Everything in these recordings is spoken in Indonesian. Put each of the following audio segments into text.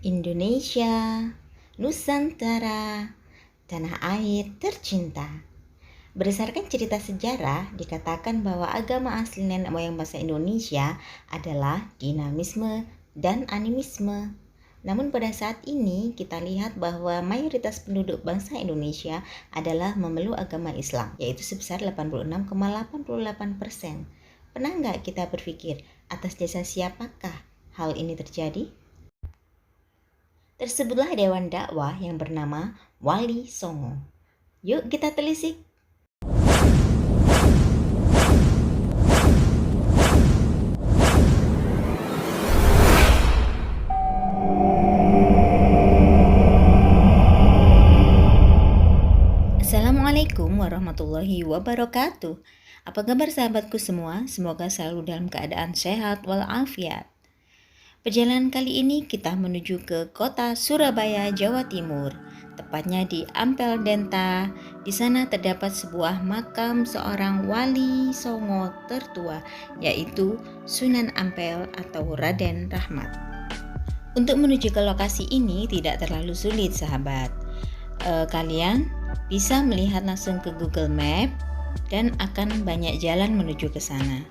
Indonesia, Nusantara, tanah air tercinta. Berdasarkan cerita sejarah, dikatakan bahwa agama asli nenek moyang bangsa Indonesia adalah dinamisme dan animisme. Namun pada saat ini kita lihat bahwa mayoritas penduduk bangsa Indonesia adalah memeluk agama Islam, yaitu sebesar 86,88%. Pernah nggak kita berpikir atas jasa siapakah hal ini terjadi? Tersebutlah dewan dakwah yang bernama Wali Songo. Yuk kita telisik. Assalamualaikum warahmatullahi wabarakatuh. Apa kabar sahabatku semua? Semoga selalu dalam keadaan sehat walafiat. Perjalanan kali ini kita menuju ke kota Surabaya, Jawa Timur, tepatnya di Ampel Denta. Di sana terdapat sebuah makam seorang wali songo tertua, yaitu Sunan Ampel atau Raden Rahmat. Untuk menuju ke lokasi ini tidak terlalu sulit, sahabat. Kalian bisa melihat langsung ke Google Map dan akan banyak jalan menuju ke sana.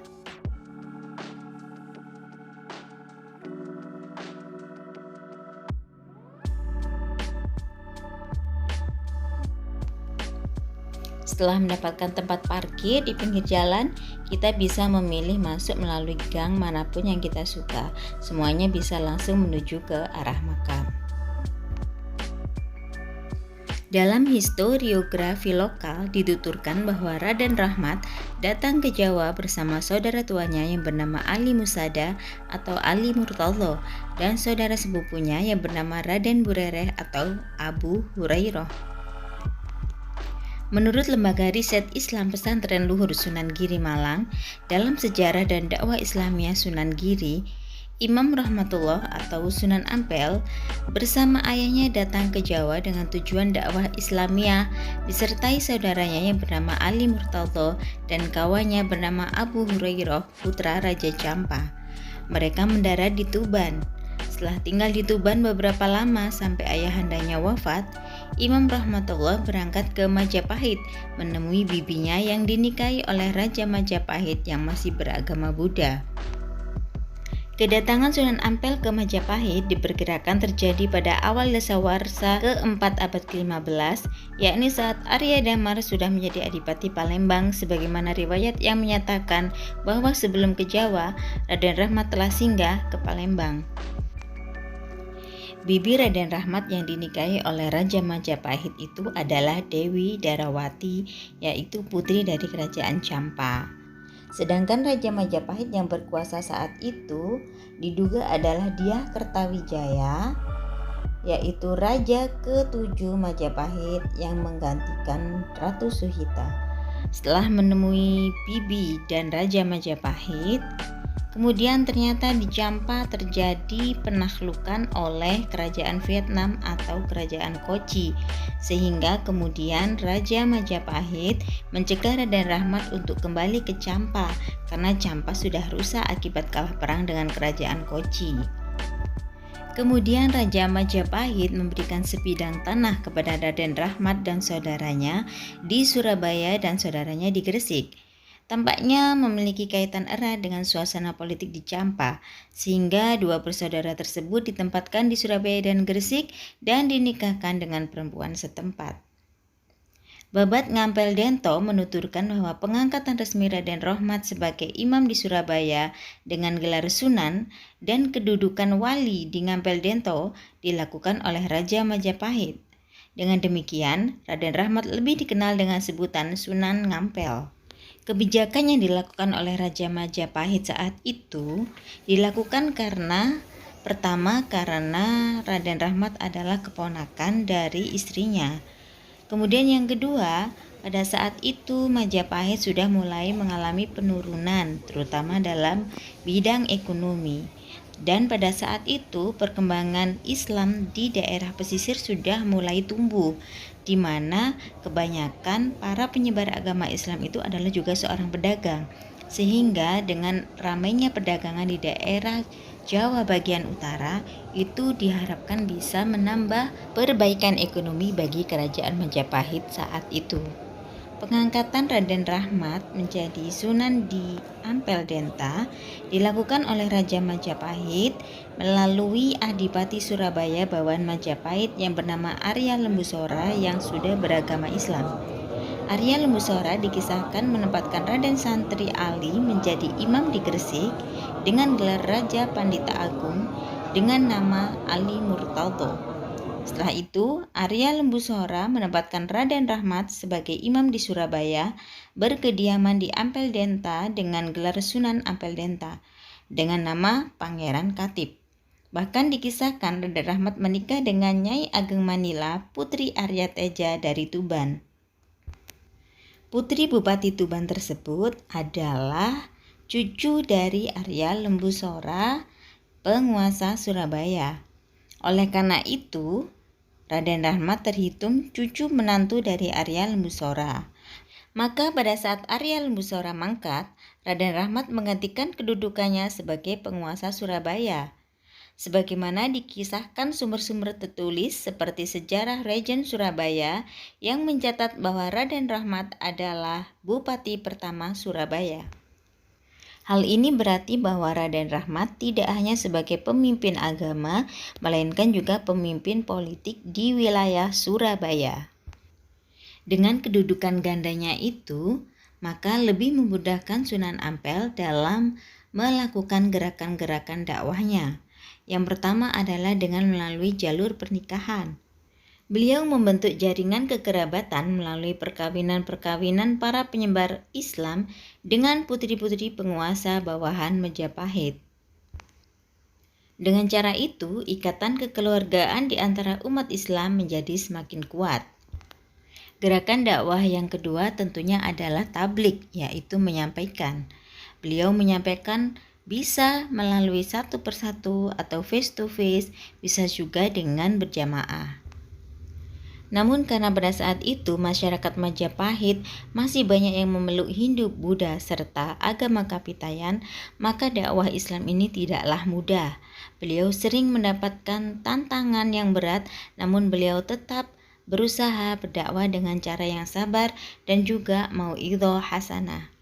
Setelah mendapatkan tempat parkir di pinggir jalan, kita bisa memilih masuk melalui gang manapun yang kita suka. Semuanya bisa langsung menuju ke arah makam. Dalam historiografi lokal dituturkan bahwa Raden Rahmat datang ke Jawa bersama saudara tuanya yang bernama Ali Musada atau Ali Murtadho dan saudara sepupunya yang bernama Raden Burereh atau Abu Hurairah. Menurut Lembaga Riset Islam Pesantren Luhur Sunan Giri Malang, dalam sejarah dan dakwah Islamiyah Sunan Giri, Imam Rahmatullah atau Sunan Ampel bersama ayahnya datang ke Jawa dengan tujuan dakwah Islamiyah disertai saudaranya yang bernama Ali Murtadho dan kawannya bernama Abu Hurairah putra Raja Campa. Mereka mendarat di Tuban. Setelah tinggal di Tuban beberapa lama sampai ayahandanya wafat, Imam Rahmatullah berangkat ke Majapahit menemui bibinya yang dinikahi oleh Raja Majapahit yang masih beragama Buddha. Kedatangan Sunan Ampel ke Majapahit diperkirakan terjadi pada awal dasawarsa keempat abad ke-15, yakni saat Arya Damar sudah menjadi adipati Palembang, sebagaimana riwayat yang menyatakan bahwa sebelum ke Jawa, Raden Rahmat telah singgah ke Palembang. Bibi Raden Rahmat yang dinikahi oleh Raja Majapahit itu adalah Dewi Darawati, yaitu putri dari kerajaan Campa. Sedangkan Raja Majapahit yang berkuasa saat itu diduga adalah Dyah Kertawijaya, yaitu Raja ke-7 Majapahit yang menggantikan Ratu Suhita. Setelah menemui Bibi dan Raja Majapahit, kemudian ternyata di Campa terjadi penaklukan oleh kerajaan Vietnam atau kerajaan Kochi, sehingga kemudian Raja Majapahit mencegah Raden Rahmat untuk kembali ke Campa karena Campa sudah rusak akibat kalah perang dengan kerajaan Kochi. Kemudian Raja Majapahit memberikan sebidang tanah kepada Raden Rahmat dan saudaranya di Surabaya dan saudaranya di Gresik. Tampaknya memiliki kaitan erat dengan suasana politik di Campa, sehingga dua bersaudara tersebut ditempatkan di Surabaya dan Gresik dan dinikahkan dengan perempuan setempat. Babat Ngampel Dento menuturkan bahwa pengangkatan resmi Raden Rahmat sebagai imam di Surabaya dengan gelar Sunan dan kedudukan wali di Ngampel Dento dilakukan oleh Raja Majapahit. Dengan demikian, Raden Rahmat lebih dikenal dengan sebutan Sunan Ngampel. Kebijakan yang dilakukan oleh Raja Majapahit saat itu dilakukan karena Raden Rahmat adalah keponakan dari istrinya. Kemudian yang kedua, pada saat itu Majapahit sudah mulai mengalami penurunan, terutama dalam bidang ekonomi. Dan pada saat itu perkembangan Islam di daerah pesisir sudah mulai tumbuh, di mana kebanyakan para penyebar agama Islam itu adalah juga seorang pedagang. Sehingga dengan ramainya perdagangan di daerah Jawa bagian utara itu diharapkan bisa menambah perbaikan ekonomi bagi Kerajaan Majapahit saat itu. Pengangkatan Raden Rahmat menjadi Sunan di Ampel Denta dilakukan oleh Raja Majapahit melalui Adipati Surabaya Bawan Majapahit yang bernama Arya Lembusora yang sudah beragama Islam. Arya Lembusora dikisahkan menempatkan Raden Santri Ali menjadi imam di Gresik dengan gelar Raja Pandita Agung dengan nama Ali Murtado. Setelah itu, Arya Lembusora menempatkan Raden Rahmat sebagai imam di Surabaya, berkediaman di Ampel Denta dengan gelar Sunan Ampel Denta dengan nama Pangeran Katib. Bahkan dikisahkan Raden Rahmat menikah dengan Nyai Ageng Manila, putri Arya Teja dari Tuban. Putri Bupati Tuban tersebut adalah cucu dari Arya Lembusora, penguasa Surabaya. Oleh karena itu, Raden Rahmat terhitung cucu menantu dari Arya Lembusora. Maka pada saat Arya Lembusora mangkat, Raden Rahmat menggantikan kedudukannya sebagai penguasa Surabaya. Sebagaimana dikisahkan sumber-sumber tertulis seperti Sejarah Raden Surabaya yang mencatat bahwa Raden Rahmat adalah Bupati pertama Surabaya. Hal ini berarti bahwa Raden Rahmat tidak hanya sebagai pemimpin agama, melainkan juga pemimpin politik di wilayah Surabaya. Dengan kedudukan gandanya itu, maka lebih memudahkan Sunan Ampel dalam melakukan gerakan-gerakan dakwahnya. Yang pertama adalah dengan melalui jalur pernikahan. Beliau membentuk jaringan kekerabatan melalui perkawinan-perkawinan para penyebar Islam dengan putri-putri penguasa bawahan Majapahit. Dengan cara itu, ikatan kekeluargaan di antara umat Islam menjadi semakin kuat. Gerakan dakwah yang kedua tentunya adalah tablik, yaitu menyampaikan. Beliau menyampaikan bisa melalui satu persatu atau face to face, bisa juga dengan berjamaah. Namun karena pada saat itu masyarakat Majapahit masih banyak yang memeluk Hindu, Buddha, serta agama Kapitayan, maka dakwah Islam ini tidaklah mudah. Beliau sering mendapatkan tantangan yang berat, namun beliau tetap berusaha berdakwah dengan cara yang sabar dan juga mau'idhah hasanah.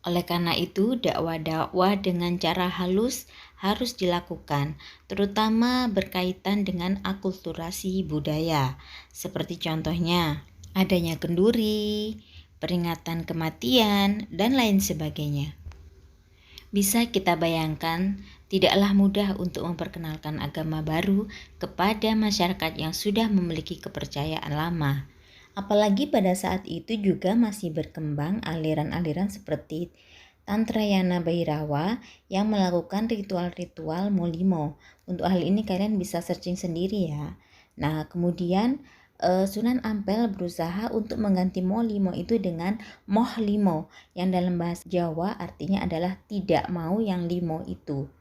Oleh karena itu, dakwah-dakwah dengan cara halus harus dilakukan, terutama berkaitan dengan akulturasi budaya, seperti contohnya adanya kenduri, peringatan kematian, dan lain sebagainya. Bisa kita bayangkan, tidaklah mudah untuk memperkenalkan agama baru kepada masyarakat yang sudah memiliki kepercayaan lama. Apalagi pada saat itu juga masih berkembang aliran-aliran seperti Tantrayana Bhairawa yang melakukan ritual-ritual Molimo. Untuk hal ini kalian bisa searching sendiri ya. Nah, kemudian Sunan Ampel berusaha untuk mengganti Molimo itu dengan Mohlimo, yang dalam bahasa Jawa artinya adalah tidak mau yang limo itu.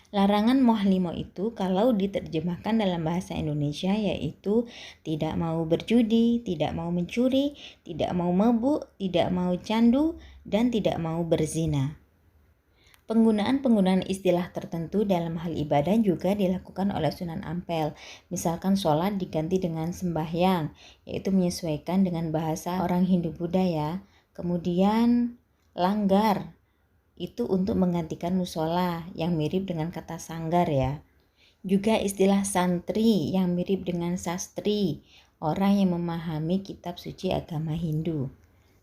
Larangan mohlimo itu kalau diterjemahkan dalam bahasa Indonesia yaitu tidak mau berjudi, tidak mau mencuri, tidak mau mabuk, tidak mau candu, dan tidak mau berzina. Penggunaan istilah tertentu dalam hal ibadah juga dilakukan oleh Sunan Ampel. Misalkan sholat diganti dengan sembahyang, yaitu menyesuaikan dengan bahasa orang Hindu Buddha ya. Kemudian langgar, itu untuk menggantikan musola yang mirip dengan kata sanggar ya. Juga istilah santri yang mirip dengan sastri, orang yang memahami kitab suci agama Hindu.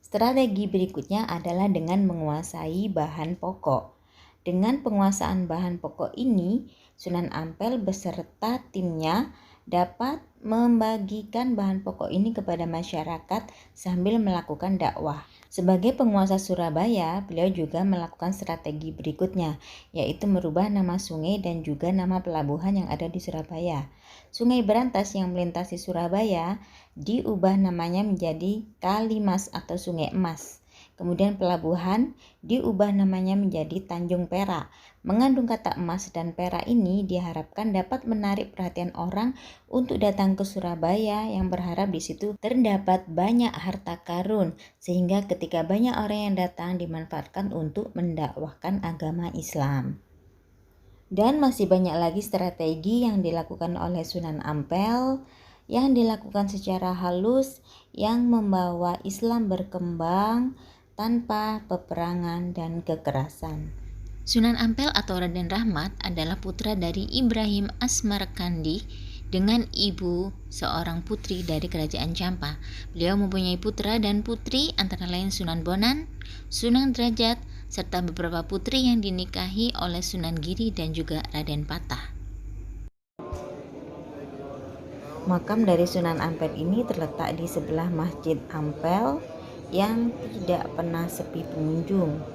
Strategi berikutnya adalah dengan menguasai bahan pokok. Dengan penguasaan bahan pokok ini, Sunan Ampel beserta timnya dapat membagikan bahan pokok ini kepada masyarakat sambil melakukan dakwah. Sebagai penguasa Surabaya, beliau juga melakukan strategi berikutnya, yaitu merubah nama sungai dan juga nama pelabuhan yang ada di Surabaya. Sungai Berantas yang melintasi Surabaya diubah namanya menjadi Kalimas atau Sungai Emas. Kemudian pelabuhan diubah namanya menjadi Tanjung Perak. Mengandung kata emas dan perak ini diharapkan dapat menarik perhatian orang untuk datang ke Surabaya yang berharap di situ terdapat banyak harta karun, sehingga ketika banyak orang yang datang dimanfaatkan untuk mendakwahkan agama Islam. Dan masih banyak lagi strategi yang dilakukan oleh Sunan Ampel yang dilakukan secara halus yang membawa Islam berkembang tanpa peperangan dan kekerasan. Sunan Ampel atau Raden Rahmat adalah putra dari Ibrahim Asmarkandi dengan ibu seorang putri dari kerajaan Campa. Beliau mempunyai putra dan putri antara lain Sunan Bonan, Sunan Derajat, serta beberapa putri yang dinikahi oleh Sunan Giri dan juga Raden Patah. Makam dari Sunan Ampel ini terletak di sebelah Masjid Ampel yang tidak pernah sepi pengunjung.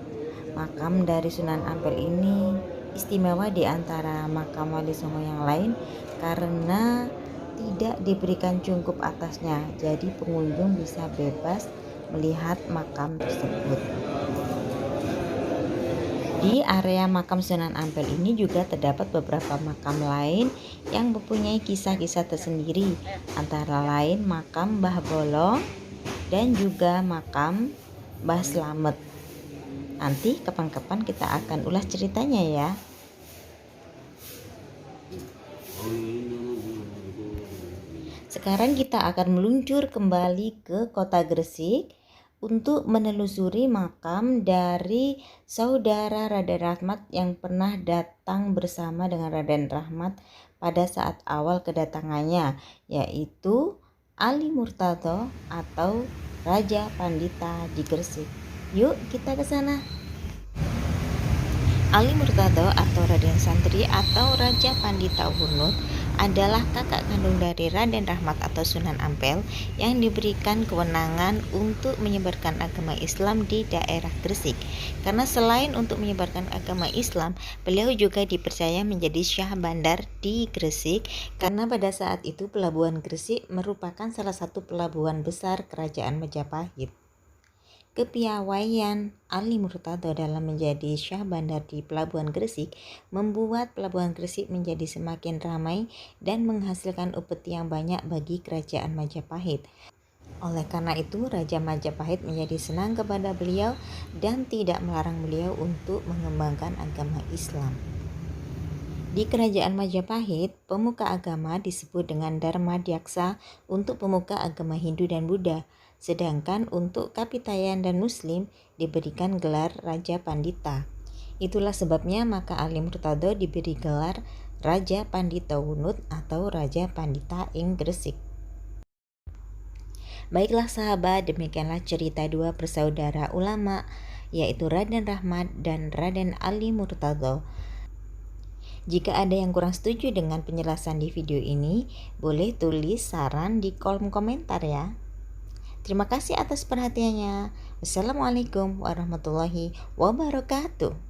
Makam dari Sunan Ampel ini istimewa di antara makam Wali Songo yang lain karena tidak diberikan cungkup atasnya, jadi pengunjung bisa bebas melihat makam tersebut. Di area makam Sunan Ampel ini juga terdapat beberapa makam lain yang mempunyai kisah-kisah tersendiri, antara lain makam Mbah Bolong dan juga makam Mbah Slamet. Nanti kapan-kapan kita akan ulas ceritanya ya. Sekarang kita akan meluncur kembali ke kota Gresik untuk menelusuri makam dari saudara Raden Rahmat yang pernah datang bersama dengan Raden Rahmat pada saat awal kedatangannya, yaitu Ali Murtado atau Raja Pandita di Gresik. Yuk kita ke sana. Ali Murtado atau Raden Santri atau Raja Pandita Hunut adalah kakak kandung dari Raden Rahmat atau Sunan Ampel yang diberikan kewenangan untuk menyebarkan agama Islam di daerah Gresik. Karena selain untuk menyebarkan agama Islam, beliau juga dipercaya menjadi Syah Bandar di Gresik karena pada saat itu pelabuhan Gresik merupakan salah satu pelabuhan besar Kerajaan Majapahit. Kepiawaian Ali Murtado dalam menjadi Syah Bandar di Pelabuhan Gresik membuat Pelabuhan Gresik menjadi semakin ramai dan menghasilkan upeti yang banyak bagi Kerajaan Majapahit. Oleh karena itu, Raja Majapahit menjadi senang kepada beliau dan tidak melarang beliau untuk mengembangkan agama Islam. Di Kerajaan Majapahit, pemuka agama disebut dengan Dharma Dyaksa untuk pemuka agama Hindu dan Buddha. Sedangkan untuk Kapitayan dan Muslim diberikan gelar Raja Pandita. Itulah sebabnya maka Ali Murtado diberi gelar Raja Pandita Hunut atau Raja Pandita ing Gresik. Baiklah sahabat, demikianlah cerita dua bersaudara ulama, yaitu Raden Rahmat dan Raden Ali Murtado. Jika ada yang kurang setuju dengan penjelasan di video ini, boleh tulis saran di kolom komentar ya. Terima kasih atas perhatiannya. Wassalamualaikum warahmatullahi wabarakatuh.